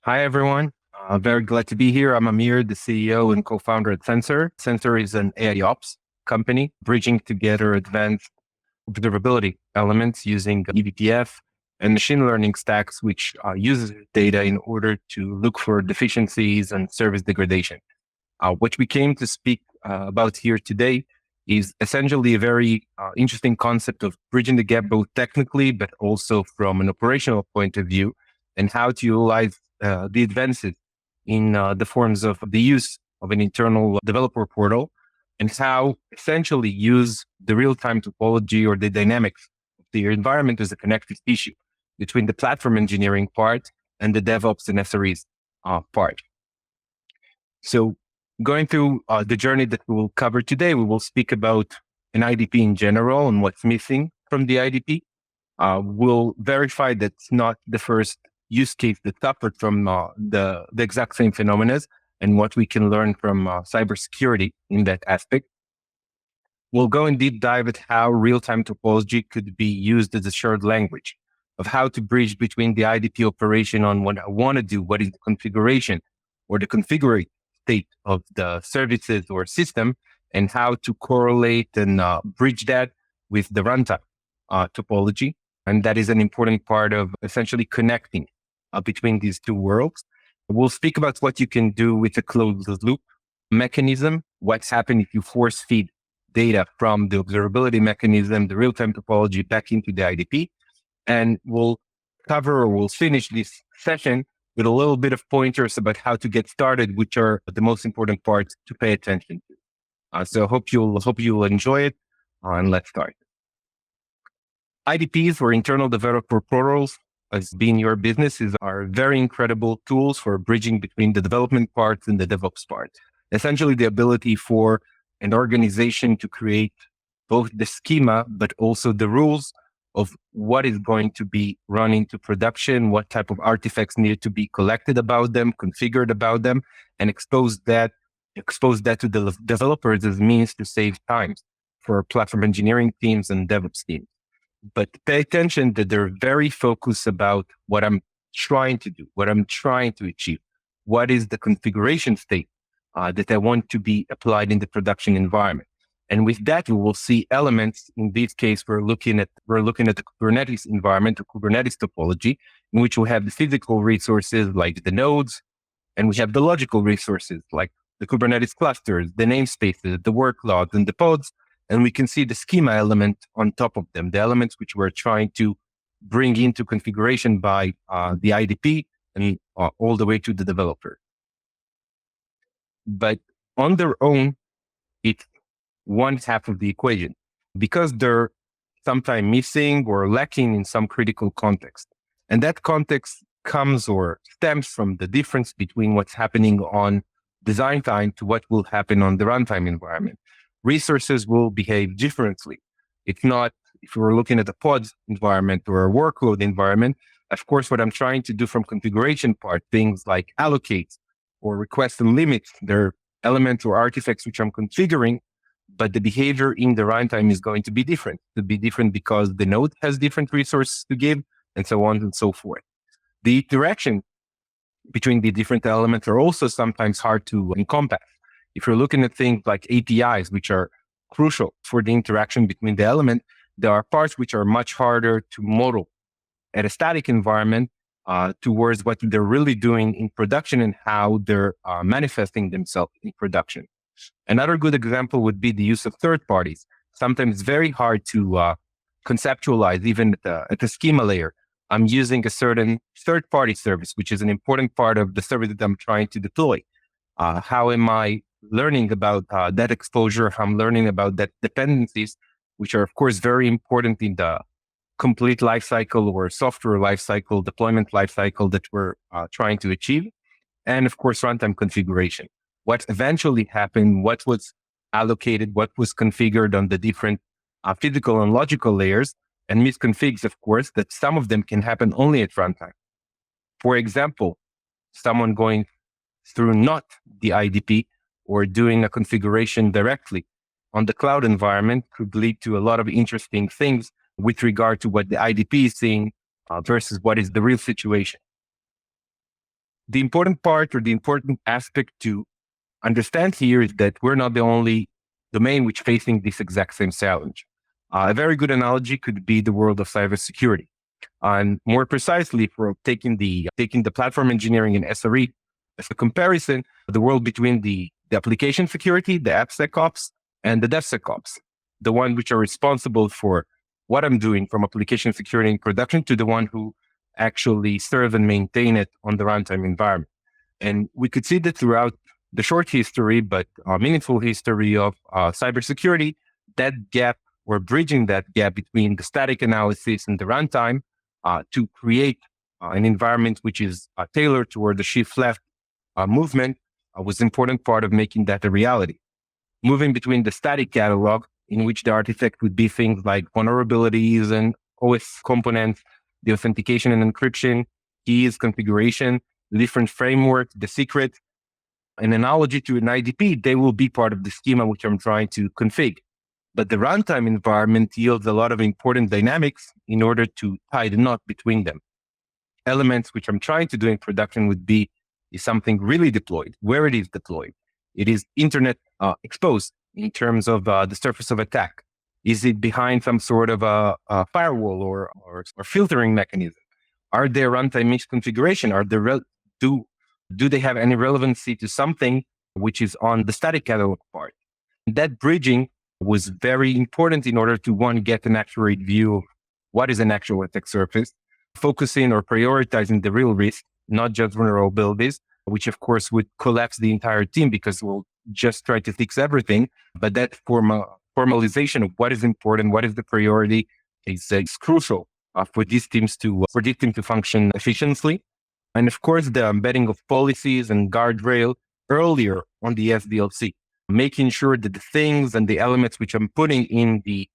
Hi, everyone. Very glad to be here. I'm Amir, the CEO and co-founder at Sensor. Sensor is an AI ops company bridging together advanced observability elements using idps and machine learning stacks, which uses data in order to look for deficiencies and service degradation. What we came to speak about here today is essentially a very interesting concept of bridging the gap, both technically, but also from an operational point of view, and how to utilize the advances in the forms of the use of an internal developer portal, and how essentially use the real-time topology or the dynamics of the environment as a connective tissue between the platform engineering part and the DevOps and SREs part. So going through the journey that we will cover today, we will speak about an IDP in general and what's missing from the IDP. We'll verify that it's not the first use case that suffered from the exact same phenomena and what we can learn from cybersecurity in that aspect. We'll go in deep dive at how real-time topology could be used as a shared language of how to bridge between the IDP operation on what I want to do, what is the configuration or the configure state of the services or system, and how to correlate and bridge that with the runtime topology. And that is an important part of essentially connecting between these two worlds. We'll speak about what you can do with a closed loop mechanism, what's happened if you force feed data from the observability mechanism, the real-time topology back into the IDP. And we'll cover or we'll finish this session with a little bit of pointers about how to get started, which are the most important parts to pay attention to. So hope you'll enjoy it, and let's start. IDPs or internal developer portals, as being your businesses, are very incredible tools for bridging between the development parts and the DevOps part. Essentially, the ability for an organization to create both the schema, but also the rules of what is going to be run into production, what type of artifacts need to be collected about them, configured about them, and expose that to the developers as means to save time for platform engineering teams and DevOps teams. But pay attention that they're very focused about what I'm trying to do, what I'm trying to achieve, what is the configuration state that I want to be applied in the production environment. And with that, we will see elements. In this case, we're looking at the Kubernetes environment, the Kubernetes topology, in which we have the physical resources like the nodes, and we have the logical resources like the Kubernetes clusters, the namespaces, the workloads, and the pods. And we can see the schema element on top of them, the elements which we're trying to bring into configuration by the IDP and all the way to the developer. But on their own, it's one half of the equation because they're sometimes missing or lacking in some critical context. And that context comes or stems from the difference between what's happening on design time to what will happen on the runtime environment. Resources will behave differently. It's not, if we're looking at a pod environment or a workload environment, of course, what I'm trying to do from configuration part, things like allocate or request and limit their elements or artifacts which I'm configuring, but the behavior in the runtime is going to be different. To be different because the node has different resources to give, and so on and so forth. The interaction between the different elements are also sometimes hard to encompass. If you're looking at things like APIs, which are crucial for the interaction between the element, there are parts which are much harder to model at a static environment towards what they're really doing in production and how they're manifesting themselves in production. Another good example would be the use of third parties. Sometimes it's very hard to conceptualize, even at the schema layer. I'm using a certain third-party service, which is an important part of the service that I'm trying to deploy. How am I learning about that exposure? I'm learning about that dependencies, which are, of course, very important in the complete lifecycle or software lifecycle, deployment lifecycle that we're trying to achieve. And of course, runtime configuration. What eventually happened, what was allocated, what was configured on the different physical and logical layers, and misconfigs, of course, that some of them can happen only at runtime. For example, someone going through not the IDP or doing a configuration directly on the cloud environment could lead to a lot of interesting things with regard to what the IDP is seeing versus what is the real situation. The important part or the important aspect to understand here is that we're not the only domain which facing this exact same challenge. A very good analogy could be the world of cybersecurity. And more precisely, for taking the platform engineering and SRE as a comparison, the world between the application security, the AppSecOps, and the DevSecOps, the one which are responsible for what I'm doing from application security in production to the one who actually serve and maintain it on the runtime environment. And we could see that throughout the short history, but meaningful history of cybersecurity, that gap or bridging that gap between the static analysis and the runtime to create an environment which is tailored toward the shift left movement was an important part of making that a reality. Moving between the static catalog, in which the artifact would be things like vulnerabilities and OS components, the authentication and encryption, keys, configuration, the different frameworks, the secret, an analogy to an IDP, they will be part of the schema which I'm trying to config. But the runtime environment yields a lot of important dynamics in order to tie the knot between them. Elements which I'm trying to do in production would be, is something really deployed, where it is deployed. It is internet exposed in terms of the surface of attack. Is it behind some sort of a firewall or filtering mechanism? Are there runtime misconfiguration? Are there do they have any relevancy to something which is on the static catalog part? That bridging was very important in order to, one, get an accurate view of what is an actual attack surface, focusing or prioritizing the real risk, not just vulnerabilities, which of course would collapse the entire team because we'll just try to fix everything. But that formalization of what is important, what is the priority is crucial for these teams to function efficiently. And of course, the embedding of policies and guardrail earlier on the SDLC, making sure that the things and the elements which I'm putting in the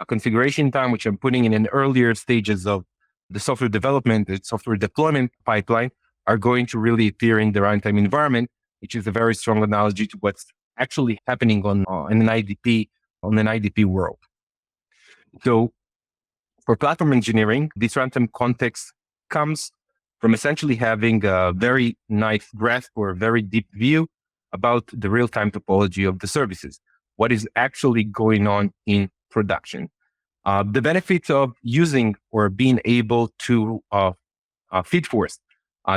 configuration time, which I'm putting in earlier stages of the software development, the software deployment pipeline, are going to really appear in the runtime environment, which is a very strong analogy to what's actually happening on an IDP world. So for platform engineering, this runtime context comes from essentially having a very nice grasp or a very deep view about the real-time topology of the services, what is actually going on in production. The benefits of using or being able to feed force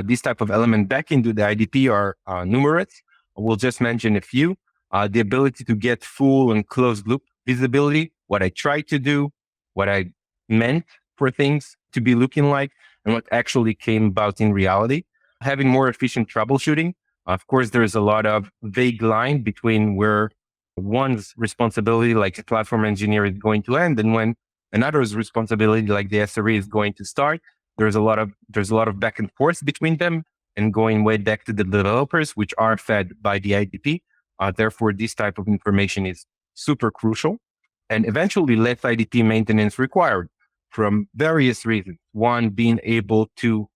this type of element back into the IDP are numerous. We'll just mention a few. The ability to get full and closed loop visibility, what I tried to do, what I meant for things to be looking like, and what actually came about in reality. Having more efficient troubleshooting. Of course, there is a lot of vague line between where one's responsibility, like a platform engineer, is going to end, and when another's responsibility, like the SRE, is going to start. There's a lot of back and forth between them, and going way back to the developers, which are fed by the IDP. Therefore, this type of information is super crucial, and eventually less IDP maintenance required from various reasons. One, being able to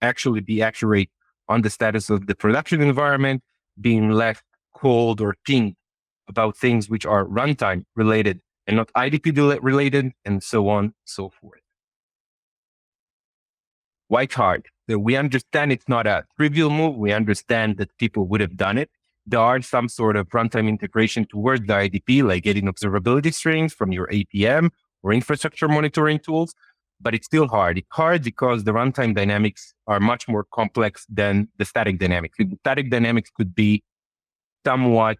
actually be accurate on the status of the production environment, being less cold or pinged about things which are runtime related and not IDP related, and so on, so forth. Why it's hard? So we understand it's not a trivial move. We understand that people would have done it. There are some sort of runtime integration towards the IDP, like getting observability streams from your APM or infrastructure monitoring tools, but it's still hard. It's hard because the runtime dynamics are much more complex than the static dynamics. The static dynamics could be somewhat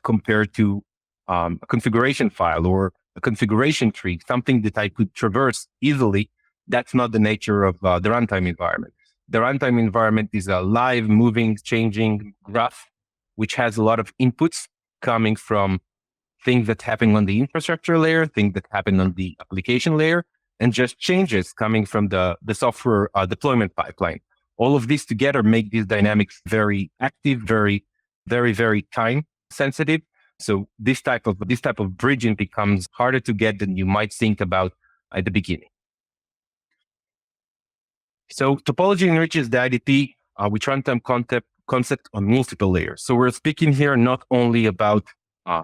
compared to a configuration file or a configuration tree, something that I could traverse easily. That's not the nature of the runtime environment. The runtime environment is a live, moving, changing graph, which has a lot of inputs coming from things that happen on the infrastructure layer, things that happen on the application layer, and just changes coming from the software deployment pipeline. All of these together make these dynamics very active, very, very, very time sensitive. So this type of bridging becomes harder to get than you might think about at the beginning. So topology enriches the IDP with runtime concept on multiple layers. So we're speaking here not only about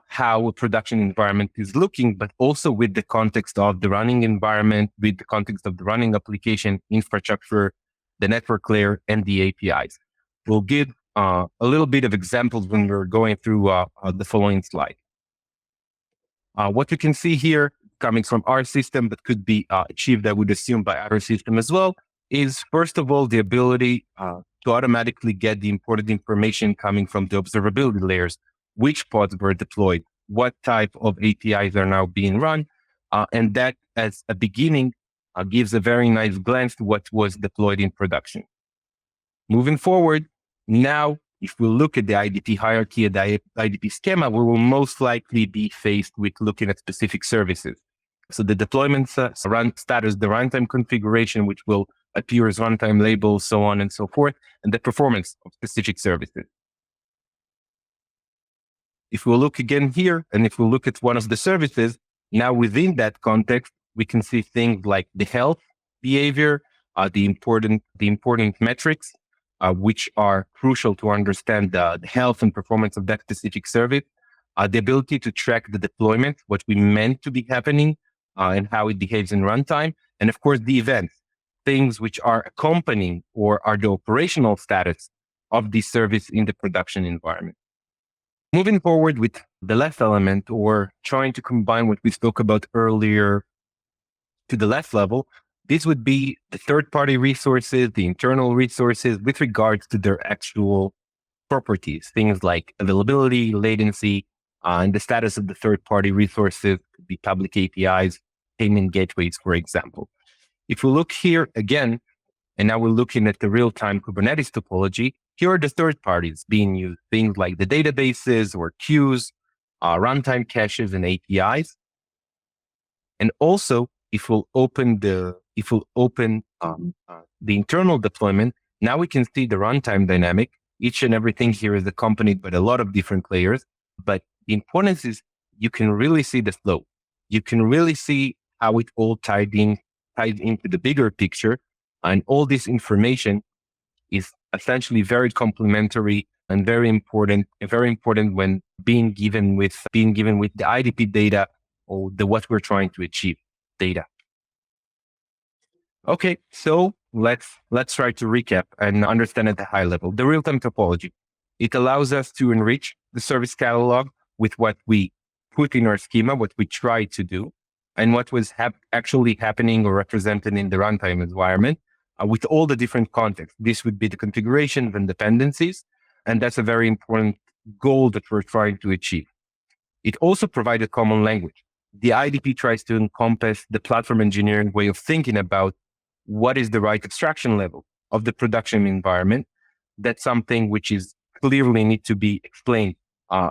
how a production environment is looking, but also with the context of the running environment, with the context of the running application infrastructure, the network layer, and the APIs. We'll give a little bit of examples when we're going through the following slide. What you can see here, coming from our system, but could be achieved, I would assume, by other system as well, is first of all, the ability to automatically get the important information coming from the observability layers, which pods were deployed, what type of APIs are now being run, and that as a beginning gives a very nice glance to what was deployed in production. Moving forward, now, if we look at the IDP hierarchy and the IDP schema, we will most likely be faced with looking at specific services. So the deployment run status, the runtime configuration, which will appear as runtime labels, so on and so forth, and the performance of specific services. If we look again here, and if we look at one of the services, now within that context, we can see things like the health behavior, the important metrics, which are crucial to understand the health and performance of that specific service, the ability to track the deployment, what we meant to be happening, and how it behaves in runtime, and of course the events, things which are accompanying or are the operational status of the service in the production environment. Moving forward with the last element, or trying to combine what we spoke about earlier to the last level, this would be the third-party resources, the internal resources with regards to their actual properties, things like availability, latency, and the status of the third-party resources could be public APIs, payment gateways, for example. If we look here again, and now we're looking at the real-time Kubernetes topology, here are the third parties being used, things like the databases or queues, runtime caches, and APIs. And also, if we'll open the internal deployment, now we can see the runtime dynamic. Each and everything here is accompanied by a lot of different layers. But the importance is you can really see the flow. You can really see how it all ties into the bigger picture. And all this information is essentially very complementary and very important when being given with the IDP data or what we're trying to achieve data. Okay, so let's try to recap and understand at the high level. The real-time topology, it allows us to enrich the service catalog with what we put in our schema, what we try to do, and what was actually happening or represented in the runtime environment with all the different contexts. This would be the configurations and dependencies, and that's a very important goal that we're trying to achieve. It also provides a common language. The IDP tries to encompass the platform engineering way of thinking about what is the right abstraction level of the production environment. That's something which is clearly need to be explained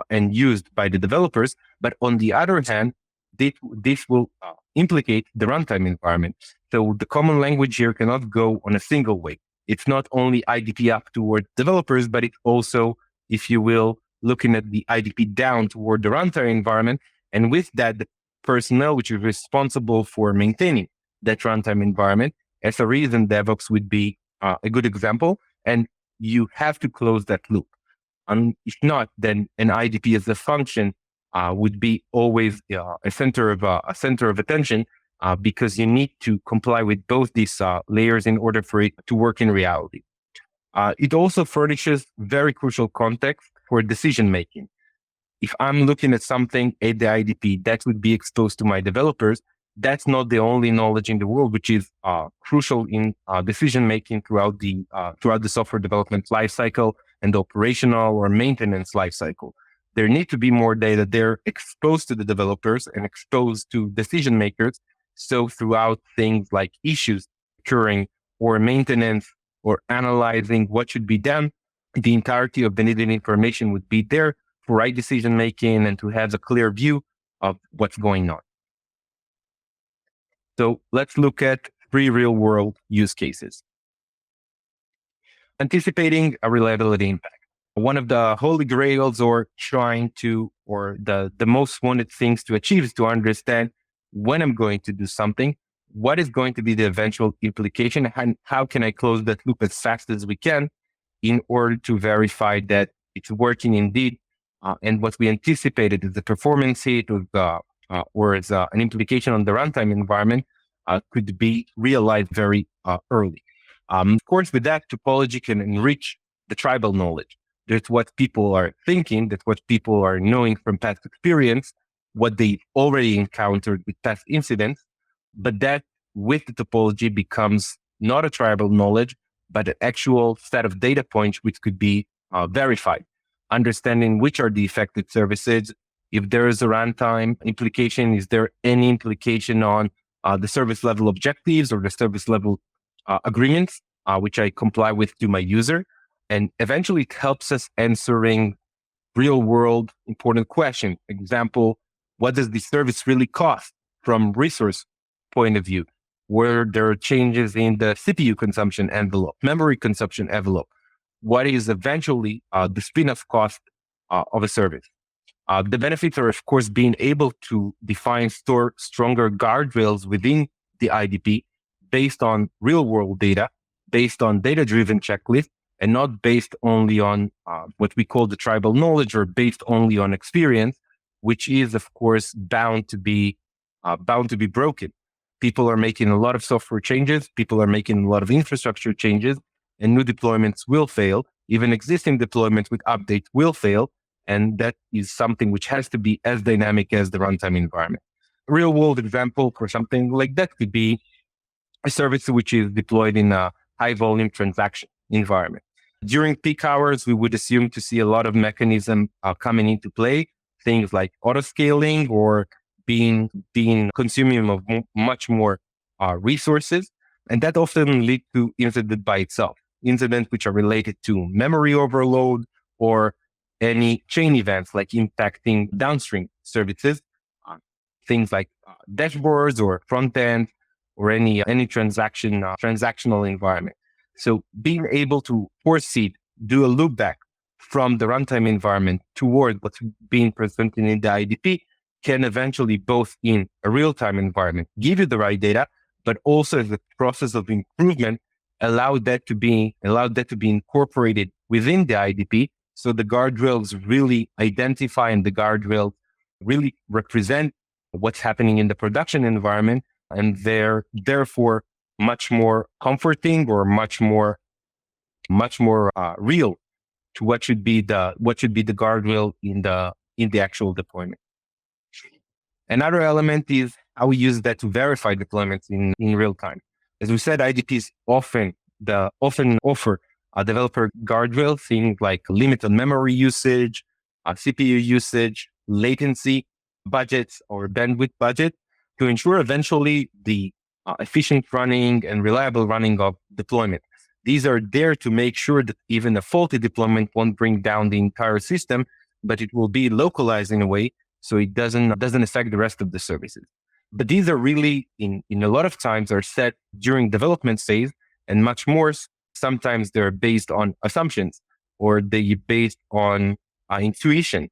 and used by the developers. But on the other hand, this will implicate the runtime environment. So the common language here cannot go on a single way. It's not only IDP up toward developers, but it's also, if you will, looking at the IDP down toward the runtime environment. And with that, the personnel which is responsible for maintaining that runtime environment, SREs and DevOps would be a good example. And you have to close that loop. And if not, then an IDP as a function would be always a center of attention because you need to comply with both these layers in order for it to work in reality. It also furnishes very crucial context for decision making. If I'm looking at something at the IDP that would be exposed to my developers, that's not the only knowledge in the world, which is crucial in decision making throughout the software development lifecycle and the operational or maintenance lifecycle. There need to be more data there exposed to the developers and exposed to decision makers. So throughout things like issues occurring or maintenance or analyzing what should be done, the entirety of the needed information would be there for right decision making and to have a clear view of what's going on. So let's look at 3 real world use cases. Anticipating a reliability impact. One of the holy grails or the most wanted things to achieve is to understand when I'm going to do something, what is going to be the eventual implication, and how can I close that loop as fast as we can in order to verify that it's working indeed. And what we anticipated is the performance hit or as an implication on the runtime environment could be realized very early. Of course, with that, topology can enrich the tribal knowledge. That's what people are thinking, that's what people are knowing from past experience, what they already encountered with past incidents. But that with the topology becomes not a tribal knowledge, but an actual set of data points which could be verified, understanding which are the affected services. If there is a runtime implication, is there any implication on the service level objectives or the service level agreements, which I comply with to my user. And eventually it helps us answering real world important questions. Example, what does the service really cost from resource point of view? Where there are changes in the CPU consumption envelope, memory consumption envelope? What is eventually the spin-off cost of a service? The benefits are, of course, being able to define stronger guardrails within the IDP based on real world data, based on data-driven checklists, and not based only on what we call the tribal knowledge or based only on experience, which is, of course, bound to be broken. People are making a lot of software changes. People are making a lot of infrastructure changes, and new deployments will fail. Even existing deployments with updates will fail. And that is something which has to be as dynamic as the runtime environment. A real world example for something like that could be a service which is deployed in a high volume transaction environment. During peak hours, we would assume to see a lot of mechanism coming into play, things like auto scaling or being consuming of much more resources. And that often leads to incident by itself, incidents which are related to memory overload or any chain events like impacting downstream services, things like dashboards or front end or any transactional environment. So being able to foresee, do a loop back from the runtime environment toward what's being presented in the IDP can eventually, both in a real-time environment, give you the right data, but also as a process of improvement, allow that to be incorporated within the IDP. So the guardrails really identify and the guardrails really represent what's happening in the production environment, and they're therefore much more comforting or much more real to what should be the guardrail in the actual deployment. Another element is how we use that to verify deployments in real time. As we said, IDPs often offer a developer guardrail, things like limit on memory usage, CPU usage, latency budgets or bandwidth budget to ensure eventually the efficient running and reliable running of deployment. These are there to make sure that even a faulty deployment won't bring down the entire system, but it will be localized in a way so it doesn't affect the rest of the services. But these are really, in a lot of times, are set during development phase, and much more, sometimes they're based on assumptions or they're based on intuition,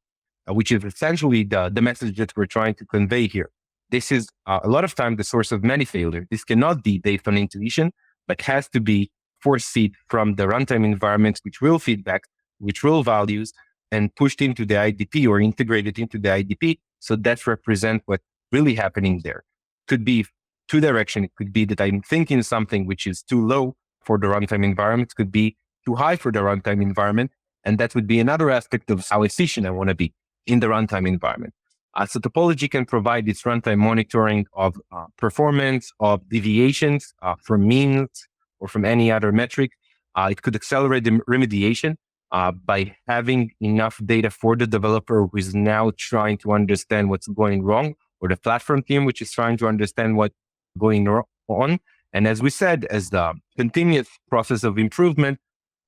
which is essentially the message that we're trying to convey here. This is a lot of time the source of many failures. This cannot be based on intuition, but has to be foreseen from the runtime environments, which will feedback, which will values, and pushed into the IDP or integrated into the IDP. So that represents what's really happening there. Could be two direction. It could be that I'm thinking something which is too low for the runtime environment. It could be too high for the runtime environment. And that would be another aspect of how efficient I want to be in the runtime environment. So Topology can provide this runtime monitoring of performance, of deviations from means or from any other metric. It could accelerate the remediation by having enough data for the developer who is now trying to understand what's going wrong, or the platform team which is trying to understand what's going on. And as we said, as the continuous process of improvement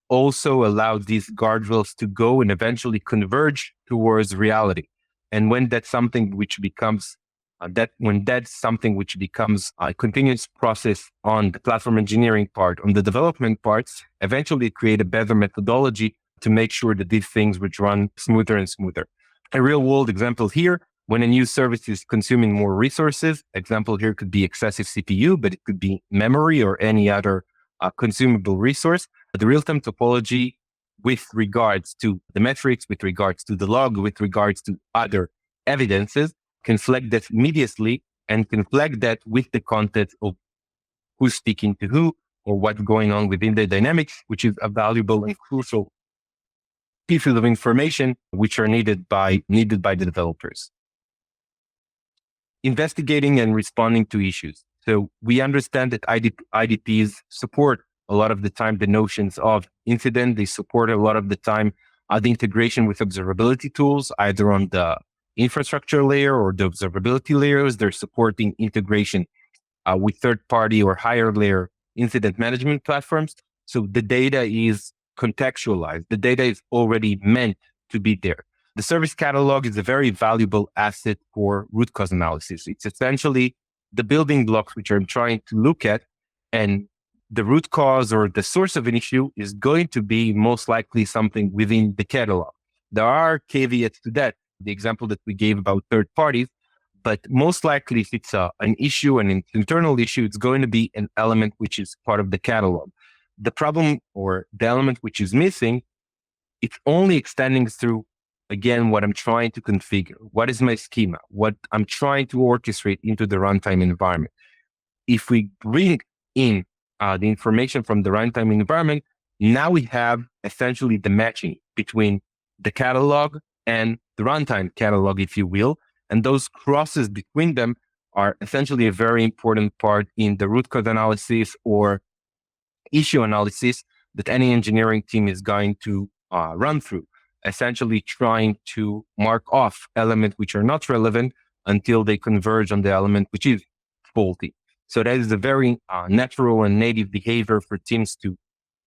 also allows these guardrails to go and eventually converge towards reality. And when that's something which becomes a continuous process on the platform engineering part, on the development parts, eventually create a better methodology to make sure that these things would run smoother and smoother. A real world example here, when a new service is consuming more resources, example here could be excessive CPU, but it could be memory or any other consumable resource. The real-time topology with regards to the metrics, with regards to the log, with regards to other evidences, can flag that immediately and can flag that with the context of who's speaking to who, or what's going on within the dynamics, which is a valuable and crucial pieces of information which are needed by the developers. Investigating and responding to issues. So we understand that IDPs support a lot of the time the notions of incident. They support a lot of the time the integration with observability tools, either on the infrastructure layer or the observability layers. They're supporting integration with third-party or higher layer incident management platforms. So the data is contextualized. The data is already meant to be there. The service catalog is a very valuable asset for root cause analysis. It's essentially the building blocks which I'm trying to look at, and the root cause or the source of an issue is going to be most likely something within the catalog. There are caveats to that. The example that we gave about third parties, but most likely if it's an issue, an internal issue, it's going to be an element which is part of the catalog. The problem or the element which is missing, it's only extending through, again, what I'm trying to configure. What is my schema? What I'm trying to orchestrate into the runtime environment. If we bring in the information from the runtime environment, now we have essentially the matching between the catalog and the runtime catalog, if you will. And those crosses between them are essentially a very important part in the root cause analysis or issue analysis that any engineering team is going to run through, essentially trying to mark off elements which are not relevant until they converge on the element which is faulty. So that is a very natural and native behavior for teams to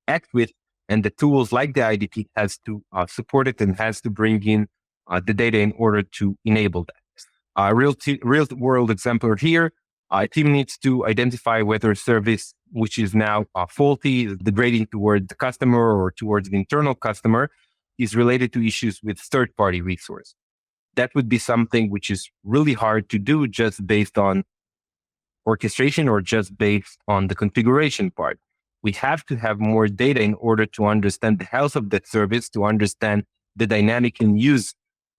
act with. And the tools like the IDP has to support it and has to bring in the data in order to enable that. Real world example here, a team needs to identify whether a service which is now faulty, degrading towards the customer or towards the internal customer, is related to issues with third-party resource. That would be something which is really hard to do just based on orchestration or just based on the configuration part. We have to have more data in order to understand the health of that service, to understand the dynamic and use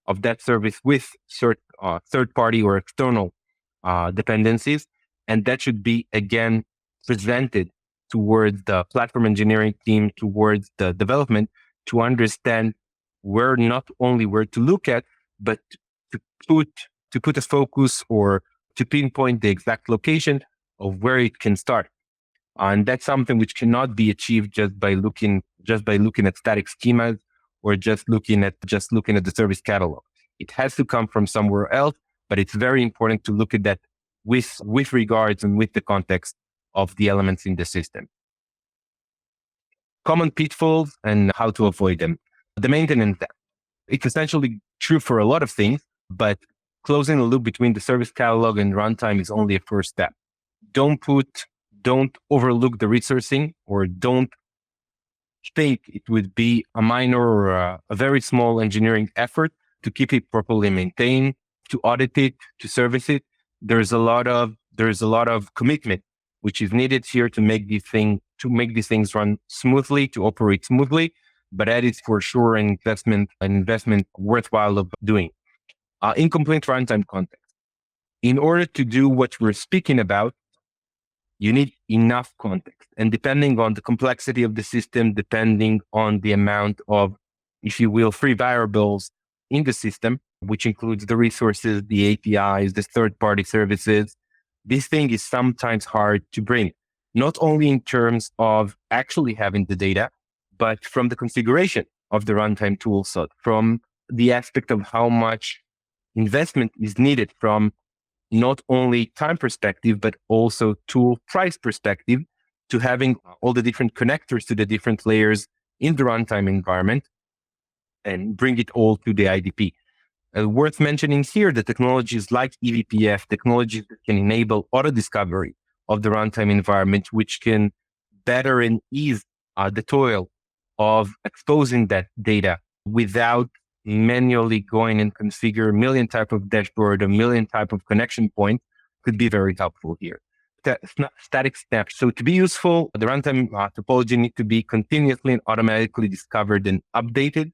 of that service with third-party or external dependencies. And that should be, again, presented towards the platform engineering team, towards the development, to understand not only where to look at, but to put a focus or to pinpoint the exact location of where it can start. And that's something which cannot be achieved just by looking at static schemas or just looking at the service catalog. It has to come from somewhere else, but it's very important to look at that with regards and with the context of the elements in the system. Common pitfalls and how to avoid them. The maintenance step. It's essentially true for a lot of things, but closing the loop between the service catalog and runtime is only a first step. Don't overlook the resourcing, or don't think it would be a minor or a very small engineering effort to keep it properly maintained, to audit it, to service it. There's a lot of commitment which is needed here to make these things run smoothly, to operate smoothly. But that is for sure an investment worthwhile of doing. Incomplete runtime context. In order to do what we're speaking about, you need enough context. And depending on the complexity of the system, depending on the amount of, if you will, free variables in the system, which includes the resources, the APIs, the third-party services, this thing is sometimes hard to bring, not only in terms of actually having the data, but from the configuration of the runtime toolset, from the aspect of how much investment is needed from not only time perspective, but also tool price perspective, to having all the different connectors to the different layers in the runtime environment and bring it all to the IDP. Worth mentioning here, the technologies like eVPF, technologies that can enable auto discovery of the runtime environment, which can better and ease the toil of exposing that data without manually going and configure a million type of dashboard, a million type of connection point, could be very helpful here. Static snaps. So to be useful, the runtime topology need to be continuously and automatically discovered and updated.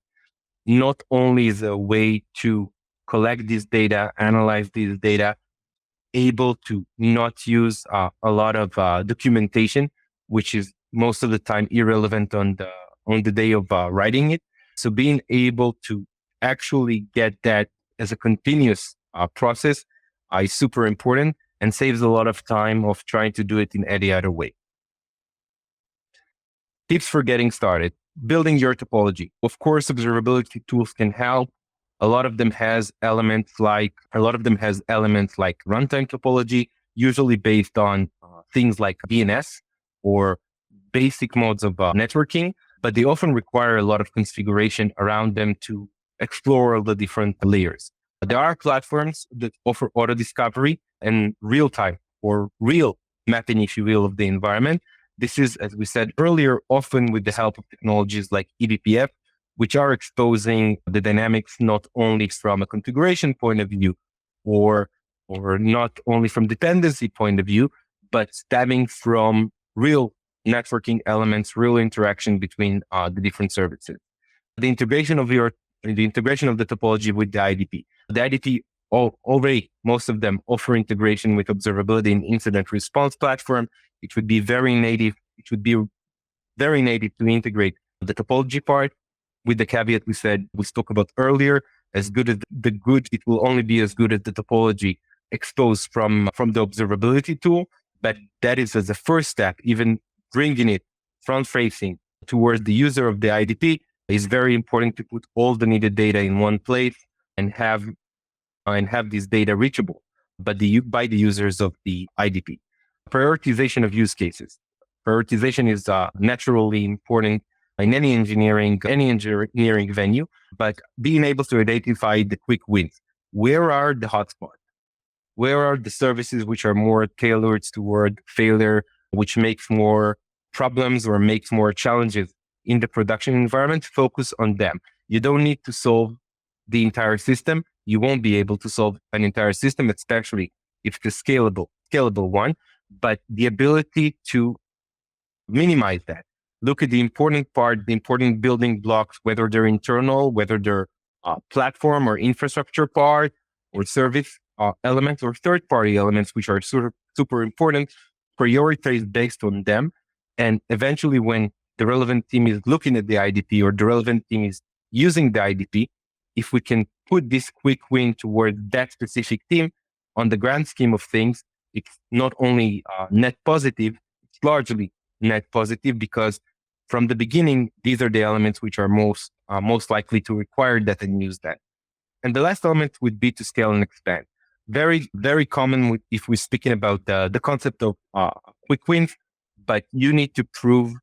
Not only is a way to collect this data, analyze this data, able to not use a lot of documentation, which is most of the time irrelevant on the day of writing it. So being able to actually get that as a continuous process is super important and saves a lot of time of trying to do it in any other way. Tips for getting started. Building your topology. Of course, observability tools can help. A lot of them has elements like runtime topology, usually based on things like DNS or basic modes of networking, but they often require a lot of configuration around them to explore all the different layers. There are platforms that offer auto discovery and real time or real mapping, if you will, of the environment. This is, as we said earlier, often with the help of technologies like idps, which are exposing the dynamics not only from a configuration point of view or not only from dependency point of view, but stemming from real networking elements, real interaction between the different services. The integration of the topology with the IDP. The IDP already, most of them offer integration with observability and incident response platform. It would be very native. It would be very native to integrate the topology part with the caveat we spoke about earlier. As good as the good, it will only be as good as the topology exposed from the observability tool. But that is as a first step. Even bringing it front facing towards the user of the IDP is very important to put all the needed data in one place and have this data reachable, but by the users of the IDP. Prioritization of use cases. Prioritization is naturally important in any engineering venue, but being able to identify the quick wins. Where are the hotspots? Where are the services which are more tailored toward failure, which makes more problems or makes more challenges in the production environment? Focus on them. You don't need to solve the entire system. You won't be able to solve an entire system, especially if it's a scalable one, but the ability to minimize that. Look at the important part, the important building blocks, whether they're internal, whether they're platform or infrastructure part or service elements or third-party elements, which are super important. Prioritize based on them. And eventually when the relevant team is looking at the IDP or the relevant team is using the IDP, if we can put this quick win toward that specific team, on the grand scheme of things, it's not only net positive, it's largely net positive because from the beginning, these are the elements which are most likely to require that and use that. And the last element would be to scale and expand. Very, very common if we're speaking about the concept of quick wins, but you need to prove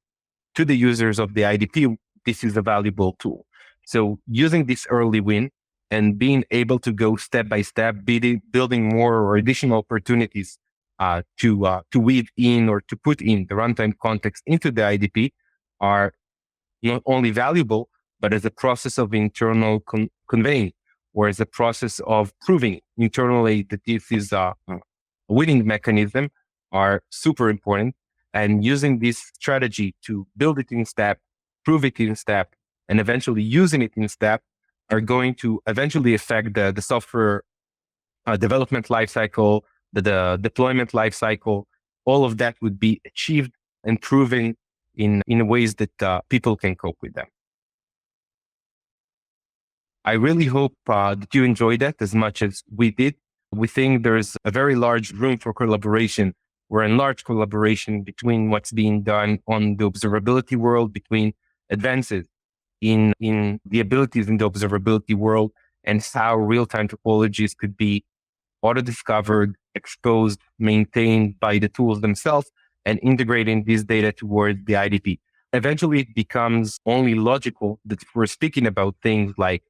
to the users of the IDP, this is a valuable tool. So using this early win and being able to go step by step, building more or additional opportunities to weave in or to put in the runtime context into the IDP are not only valuable, but as a process of internal conveying or as a process of proving internally that this is a winning mechanism are super important. And using this strategy to build it in step, prove it in step, and eventually using it in step are going to eventually affect the software development lifecycle, the deployment lifecycle. All of that would be achieved and proven in ways that people can cope with them. I really hope that you enjoyed that as much as we did. We think there's a very large room for collaboration. We're in large collaboration between what's being done on the observability world, between advances in the abilities in the observability world and how real-time topologies could be auto-discovered, exposed, maintained by the tools themselves, and integrating this data towards the IDP. Eventually, it becomes only logical that if we're speaking about things like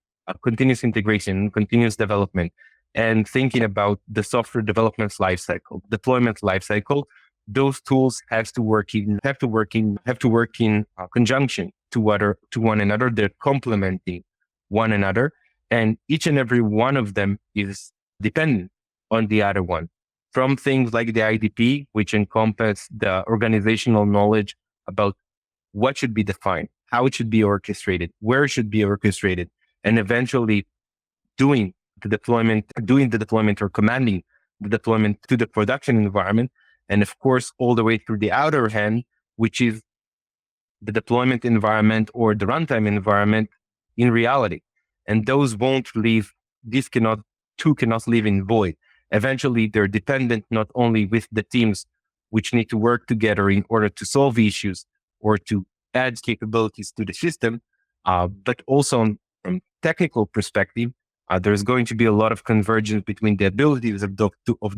continuous integration, continuous development, and thinking about the software development lifecycle, deployment lifecycle, those tools have to work in conjunction to one another. They're complementing one another, and each and every one of them is dependent on the other one. From things like the IDP, which encompass the organizational knowledge about what should be defined, how it should be orchestrated, where it should be orchestrated, and eventually doing the deployment or commanding the deployment to the production environment. And of course, all the way through the outer hand, which is the deployment environment or the runtime environment in reality. And those won't leave, two cannot live in void. Eventually, they're dependent not only with the teams which need to work together in order to solve issues or to add capabilities to the system, but also from technical perspective, there's going to be a lot of convergence between the abilities of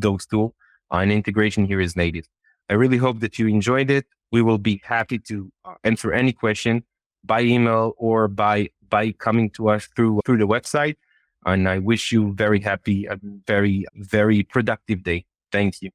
those tools, and integration here is native. I really hope that you enjoyed it. We will be happy to answer any question by email or by coming to us through the website. And I wish you very happy and very, very productive day. Thank you.